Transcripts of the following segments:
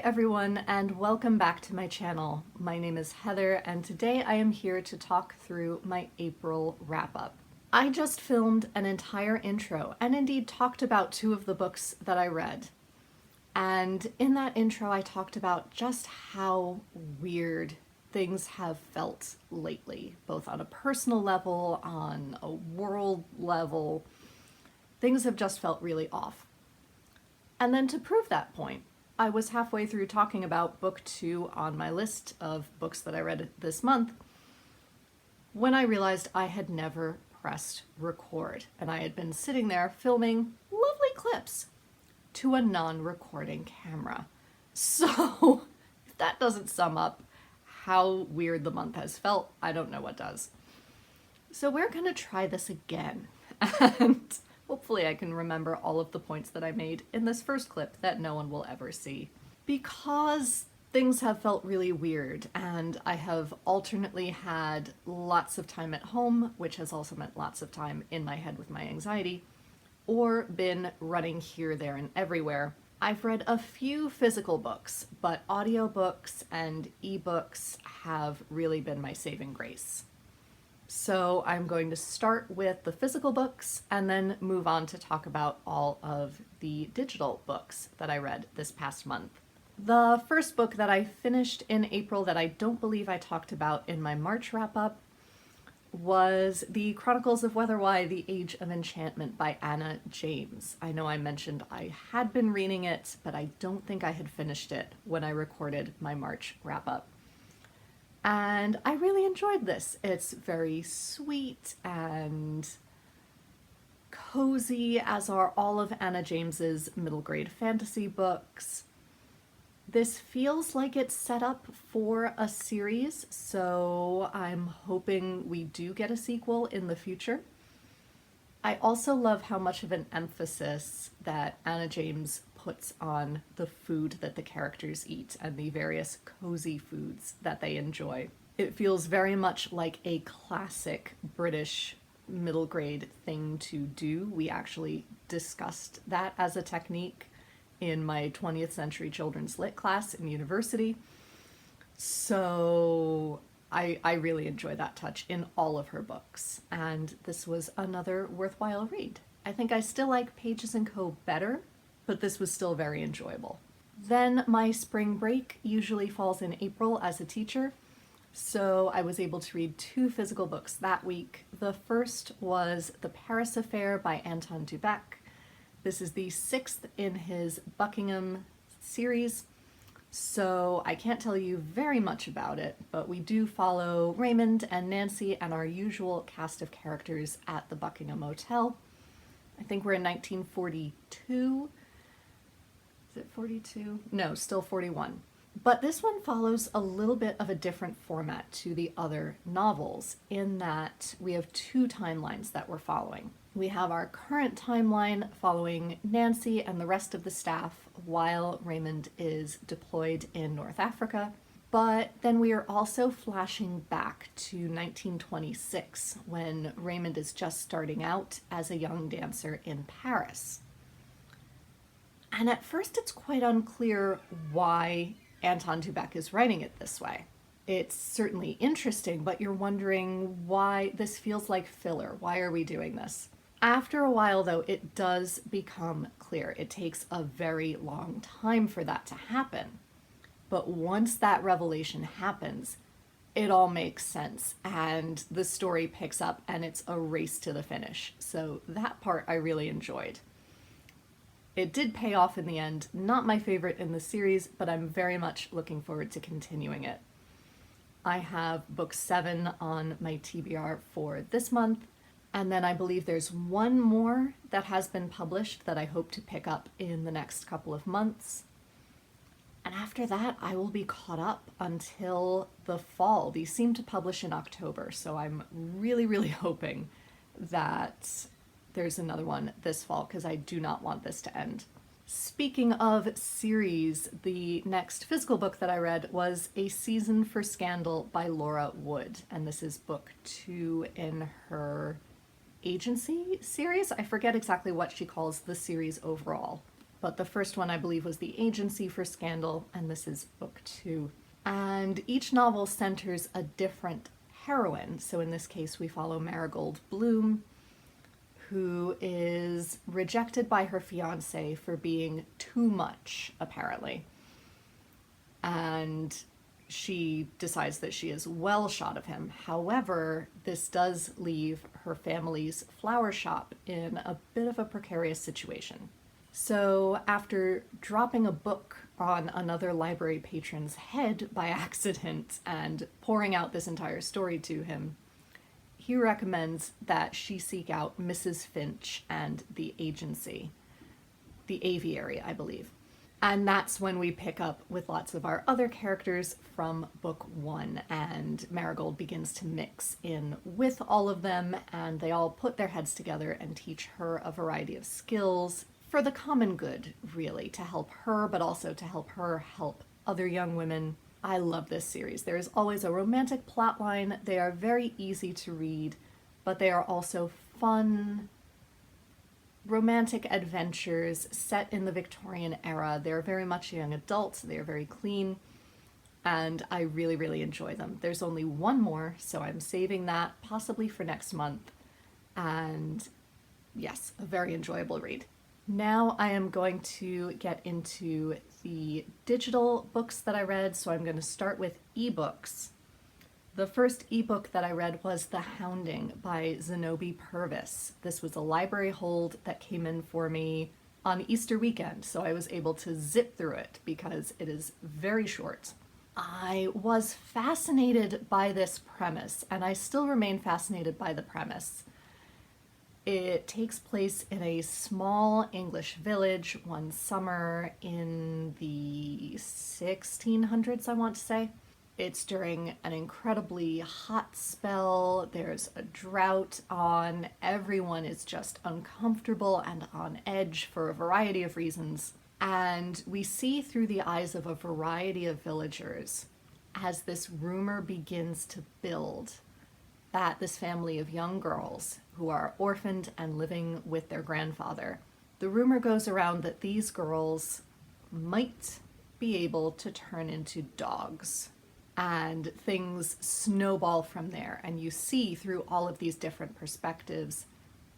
everyone, and welcome back to my channel. My name is Heather, and today I am here to talk through my April wrap-up. I just filmed an entire intro and indeed talked about two of the books that I read. And in that intro I talked about just how weird things have felt lately, both on a personal level, on a world level. Things have just felt really off. And then to prove that point, I was halfway through talking about book 2 on my list of books that I read this month when I realized I had never pressed record, and I had been sitting there filming lovely clips to a non-recording camera. So if that doesn't sum up how weird the month has felt, I don't know what does. So we're gonna try this again, and hopefully I can remember all of the points that I made in this first clip that no one will ever see. Because things have felt really weird, and I have alternately had lots of time at home, which has also meant lots of time in my head with my anxiety, or been running here, there, and everywhere. I've read a few physical books, but audiobooks and ebooks have really been my saving grace. So I'm going to start with the physical books and then move on to talk about all of the digital books that I read this past month. The first book that I finished in April that I don't believe I talked about in my March wrap-up was The Chronicles of Weatherwhy, The Age of Enchantment by Anna James. I know I mentioned I had been reading it, but I don't think I had finished it when I recorded my March wrap-up. And I really enjoyed this. It's very sweet and cozy, as are all of Anna James's middle grade fantasy books. This feels like it's set up for a series, so I'm hoping we do get a sequel in the future. I also love how much of an emphasis that Anna James puts on the food that the characters eat and the various cozy foods that they enjoy. It feels very much like a classic British middle grade thing to do. We actually discussed that as a technique in my 20th century children's lit class in university. So I really enjoy that touch in all of her books, and this was another worthwhile read. I think I still like Pages & Co. better, but this was still very enjoyable. Then my spring break usually falls in April as a teacher, so I was able to read 2 physical books that week. The first was The Paris Affair by Anton Dubek. This is the 6th in his Buckingham series, so I can't tell you very much about it, but we do follow Raymond and Nancy and our usual cast of characters at the Buckingham Hotel. I think we're in 1942. Is it 42? No, still 41. But this one follows a little bit of a different format to the other novels in that we have 2 timelines that we're following. We have our current timeline following Nancy and the rest of the staff while Raymond is deployed in North Africa. But then we are also flashing back to 1926 when Raymond is just starting out as a young dancer in Paris. And at first it's quite unclear why Anton Dubek is writing it this way. It's certainly interesting, but you're wondering why this feels like filler. Why are we doing this? After a while, though, it does become clear. It takes a very long time for that to happen. But once that revelation happens, it all makes sense, and the story picks up, and it's a race to the finish. So that part I really enjoyed. It did pay off in the end. Not my favorite in the series, but I'm very much looking forward to continuing it. I have book 7 on my TBR for this month, and then I believe there's one more that has been published that I hope to pick up in the next couple of months. And after that, I will be caught up until the fall. These seem to publish in October, so I'm really hoping that there's another one this fall, because I do not want this to end. Speaking of series, the next physical book that I read was A Season for Scandal by Laura Wood, and this is book 2 in her agency series. I forget exactly what she calls the series overall. but the first one I believe was The Agency for Scandal, and this is book 2. And each novel centers a different heroine. So in this case, we follow Marigold Bloom, who is rejected by her fiance for being too much, apparently. And she decides that she is well shot of him. However, this does leave her family's flower shop in a bit of a precarious situation. So after dropping a book on another library patron's head by accident and pouring out this entire story to him, he recommends that she seek out Mrs. Finch and the agency, the aviary, I believe. And that's when we pick up with lots of our other characters from book 1, and Marigold begins to mix in with all of them, and they all put their heads together and teach her a variety of skills for the common good, really, to help her, but also to help her help other young women. I love this series. There is always a romantic plotline. They are very easy to read, but they are also fun, romantic adventures set in the Victorian era. They're very much young adults. They are very clean, and I really, really enjoy them. There's only one more, so I'm saving that possibly for next month. And yes, a very enjoyable read. Now I am going to get into the digital books that I read, so I'm going to start with ebooks. The first ebook that I read was The Hounding by Zenobi Purvis. This was a library hold that came in for me on Easter weekend, so I was able to zip through it because it is very short. I was fascinated by this premise, and I still remain fascinated by the premise. It takes place in a small English village one summer in the 1600s, I want to say. It's during an incredibly hot spell. There's a drought on. Everyone is just uncomfortable and on edge for a variety of reasons. And we see through the eyes of a variety of villagers as this rumor begins to build that this family of young girls who are orphaned and living with their grandfather, the rumor goes around that these girls might be able to turn into dogs. And things snowball from there, and you see through all of these different perspectives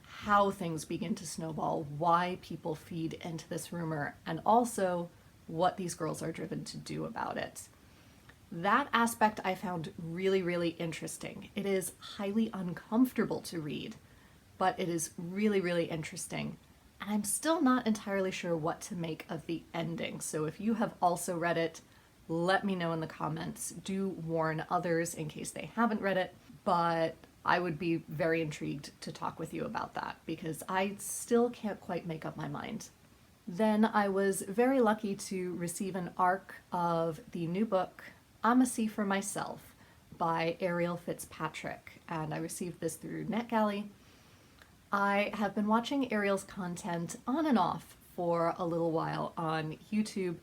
how things begin to snowball, why people feed into this rumor, and also what these girls are driven to do about it. That aspect I found really, really interesting. It is highly uncomfortable to read, but it is really, really interesting. And I'm still not entirely sure what to make of the ending, so if you have also read it, let me know in the comments. Do warn others in case they haven't read it, but I would be very intrigued to talk with you about that because I still can't quite make up my mind. Then I was very lucky to receive an ARC of the new book, I'm a Sea for Myself by Ariel Fitz-Patrick, and I received this through NetGalley. I have been watching Ariel's content on and off for a little while on YouTube.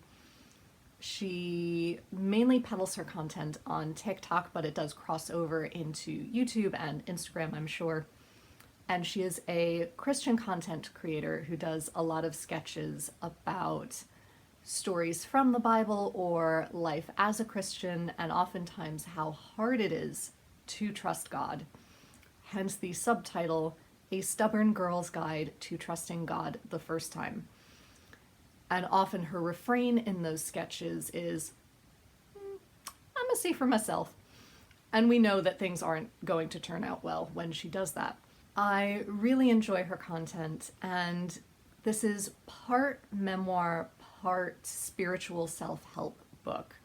She mainly peddles her content on TikTok, but it does cross over into YouTube and Instagram, I'm sure. And she is a Christian content creator who does a lot of sketches about stories from the Bible or life as a Christian, and oftentimes how hard it is to trust God. Hence the subtitle, A Stubborn Girl's Guide to Trusting God the First Time. And often her refrain in those sketches is, I'm a sea for myself. And we know that things aren't going to turn out well when she does that. I really enjoy her content, and this is part memoir, part spiritual self-help book.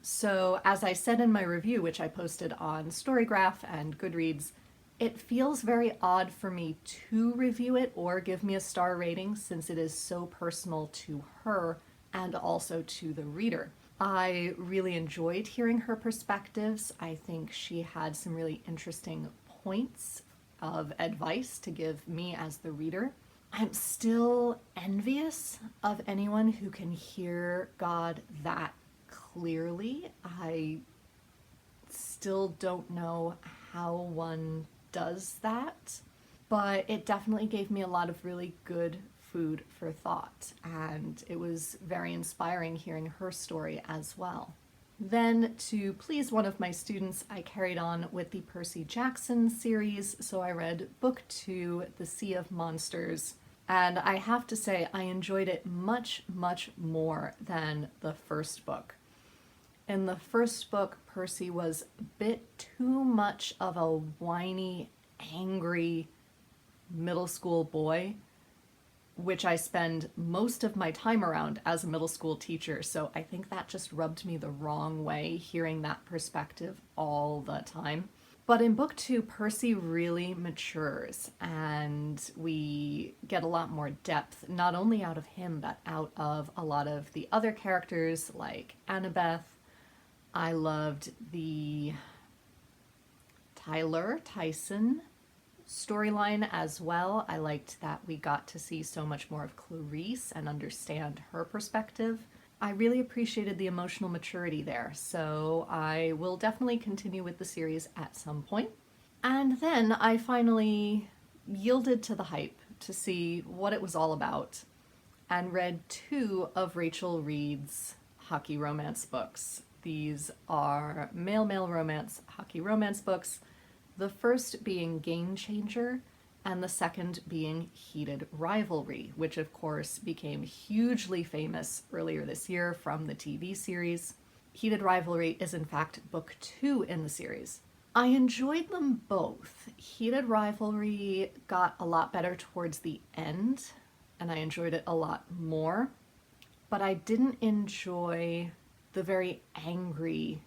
So as I said in my review, which I posted on Storygraph and Goodreads, it feels very odd for me to review it or give me a star rating since it is so personal to her and also to the reader. I really enjoyed hearing her perspectives. I think she had some really interesting points of advice to give me as the reader. I'm still envious of anyone who can hear God that clearly. I still don't know how one does that, but it definitely gave me a lot of really good food for thought, and it was very inspiring hearing her story as well. Then, to please one of my students, I carried on with the Percy Jackson series, so I read book 2, The Sea of Monsters, and I have to say I enjoyed it much, much more than the first book. In the first book, Percy was a bit too much of a whiny, angry middle school boy, which I spend most of my time around as a middle school teacher, so I think that just rubbed me the wrong way, hearing that perspective all the time. But in book 2, Percy really matures, and we get a lot more depth, not only out of him, but out of a lot of the other characters, like Annabeth. I loved the Tyson storyline as well. I liked that we got to see so much more of Clarice and understand her perspective. I really appreciated the emotional maturity there, so I will definitely continue with the series at some point. And then I finally yielded to the hype to see what it was all about and read 2 of Rachel Reed's hockey romance books. These are male romance hockey romance books, the first being Game Changer and the second being Heated Rivalry, which of course became hugely famous earlier this year from the TV series. Heated Rivalry is in fact book 2 in the series. I enjoyed them both. Heated Rivalry got a lot better towards the end, and I enjoyed it a lot more, but I didn't enjoy the very angry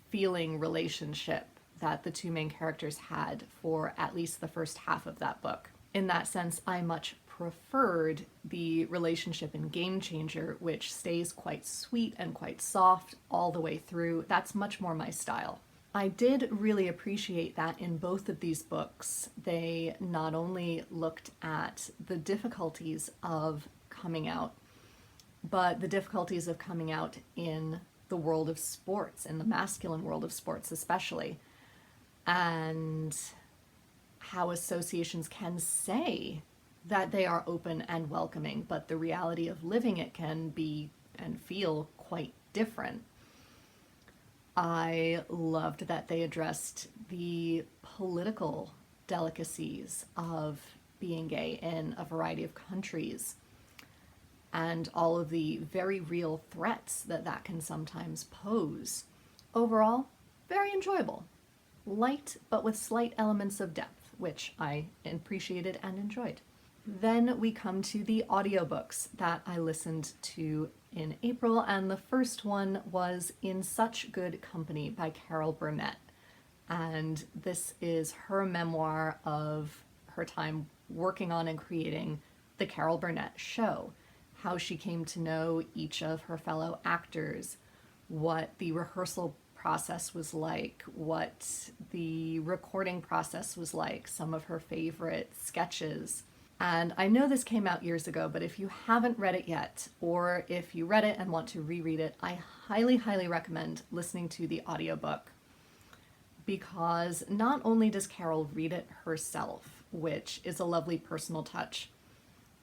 feeling relationship that the 2 main characters had for at least the first half of that book. In that sense, I much preferred the relationship in Game Changer, which stays quite sweet and quite soft all the way through. That's much more my style. I did really appreciate that in both of these books, they not only looked at the difficulties of coming out, but the difficulties of coming out in the world of sports, in the masculine world of sports especially, and how associations can say that they are open and welcoming, but the reality of living it can be and feel quite different. I loved that they addressed the political delicacies of being gay in a variety of countries and all of the very real threats that that can sometimes pose. Overall, very enjoyable. Light, but with slight elements of depth, which I appreciated and enjoyed. Then we come to the audiobooks that I listened to in April, and the first one was In Such Good Company by Carol Burnett. And this is her memoir of her time working on and creating the Carol Burnett show, how she came to know each of her fellow actors, what the rehearsal process was like, what the recording process was like, some of her favorite sketches. And I know this came out years ago, but if you haven't read it yet, or if you read it and want to reread it, I highly, highly recommend listening to the audiobook, because not only does Carol read it herself, which is a lovely personal touch,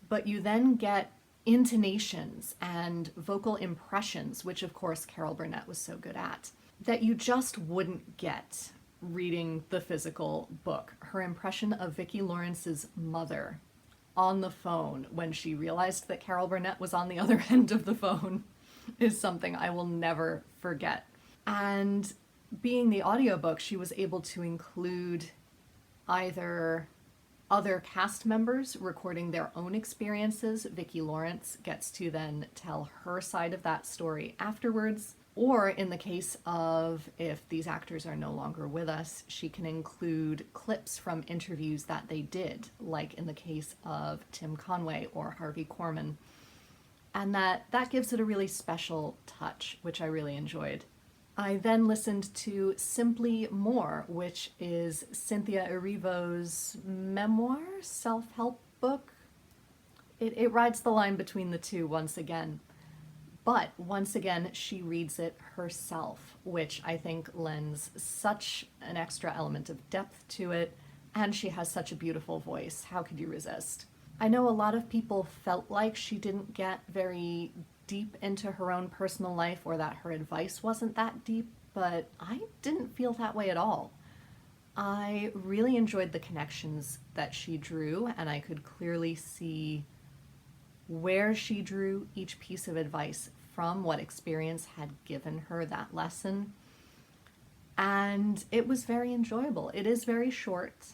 but you then get intonations and vocal impressions, which of course Carol Burnett was so good at, that you just wouldn't get reading the physical book. Her impression of Vicki Lawrence's mother on the phone when she realized that Carol Burnett was on the other end of the phone is something I will never forget. And being the audiobook, she was able to include either other cast members recording their own experiences. Vicki Lawrence gets to then tell her side of that story afterwards. Or in the case of if these actors are no longer with us, she can include clips from interviews that they did, like in the case of Tim Conway or Harvey Korman. And that gives it a really special touch, which I really enjoyed. I then listened to Simply More, which is Cynthia Erivo's memoir, self-help book. It rides the line between the two once again. But once again, she reads it herself, which I think lends such an extra element of depth to it, and she has such a beautiful voice. How could you resist? I know a lot of people felt like she didn't get very deep into her own personal life or that her advice wasn't that deep, but I didn't feel that way at all. I really enjoyed the connections that she drew, and I could clearly see where she drew each piece of advice from, what experience had given her that lesson. And it was very enjoyable. It is very short,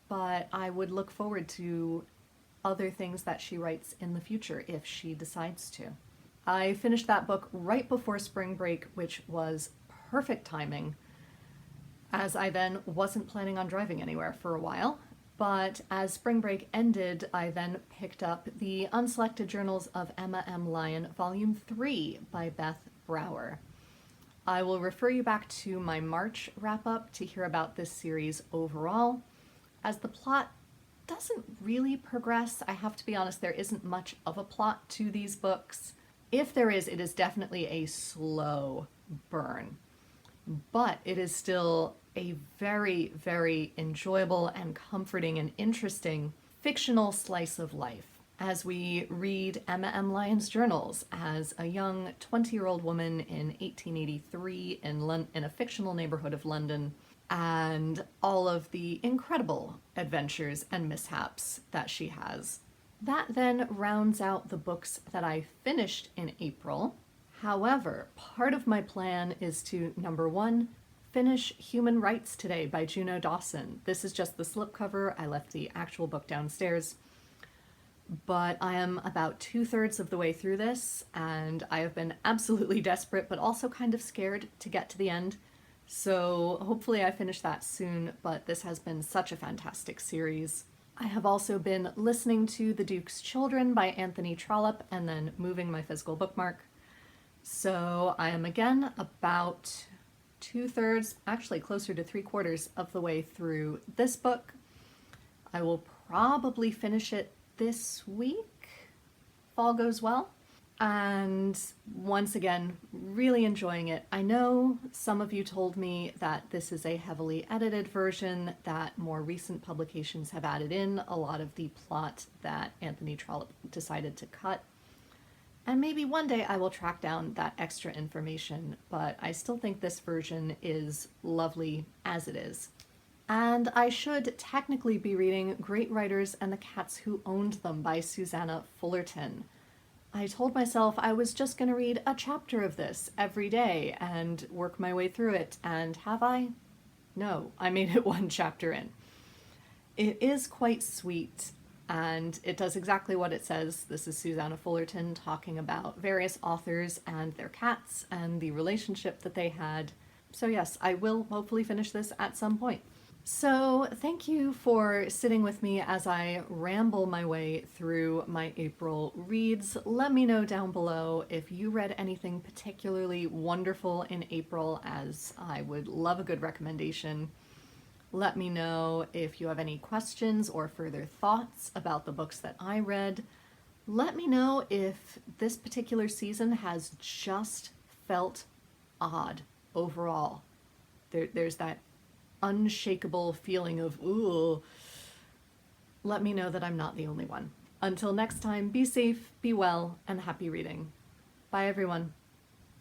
but I would look forward to other things that she writes in the future if she decides to. I finished that book right before spring break, which was perfect timing, as I then wasn't planning on driving anywhere for a while. But as spring break ended, I then picked up the Unselected Journals of Emma M. Lyon, Volume 3 by Beth Brower. I will refer you back to my March wrap-up to hear about this series overall. As the plot doesn't really progress, I have to be honest, there isn't much of a plot to these books. If there is, it is definitely a slow burn. But it is still a very, very enjoyable and comforting and interesting fictional slice of life as we read Emma M. Lyon's journals as a young 20-year-old woman in 1883 in a fictional neighborhood of London, and all of the incredible adventures and mishaps that she has. That then rounds out the books that I finished in April. However, part of my plan is to, number one, finish Human Rights Today by Juno Dawson. This is just the slipcover. I left the actual book downstairs. But I am about 2/3 of the way through this, and I have been absolutely desperate, but also kind of scared to get to the end. So hopefully I finish that soon, but this has been such a fantastic series. I have also been listening to The Duke's Children by Anthony Trollope and then moving my physical bookmark. So I am again about 2/3, actually closer to 3/4 of the way through this book. I will probably finish it this week, if all goes well. And once again, really enjoying it. I know some of you told me that this is a heavily edited version, that more recent publications have added in a lot of the plot that Anthony Trollope decided to cut. And maybe one day I will track down that extra information, but I still think this version is lovely as it is. And I should technically be reading Great Writers and the Cats Who Owned Them by Susanna Fullerton. I told myself I was just going to read a chapter of this every day and work my way through it, and have I? No, I made it one chapter in. It is quite sweet, and it does exactly what it says. This is Susanna Fullerton talking about various authors and their cats and the relationship that they had. So yes, I will hopefully finish this at some point. So thank you for sitting with me as I ramble my way through my April reads. Let me know down below if you read anything particularly wonderful in April, as I would love a good recommendation. Let me know if you have any questions or further thoughts about the books that I read. Let me know if this particular season has just felt odd overall. There's that unshakable feeling of, ooh. Let me know that I'm not the only one. Until next time, be safe, be well, and happy reading. Bye, everyone.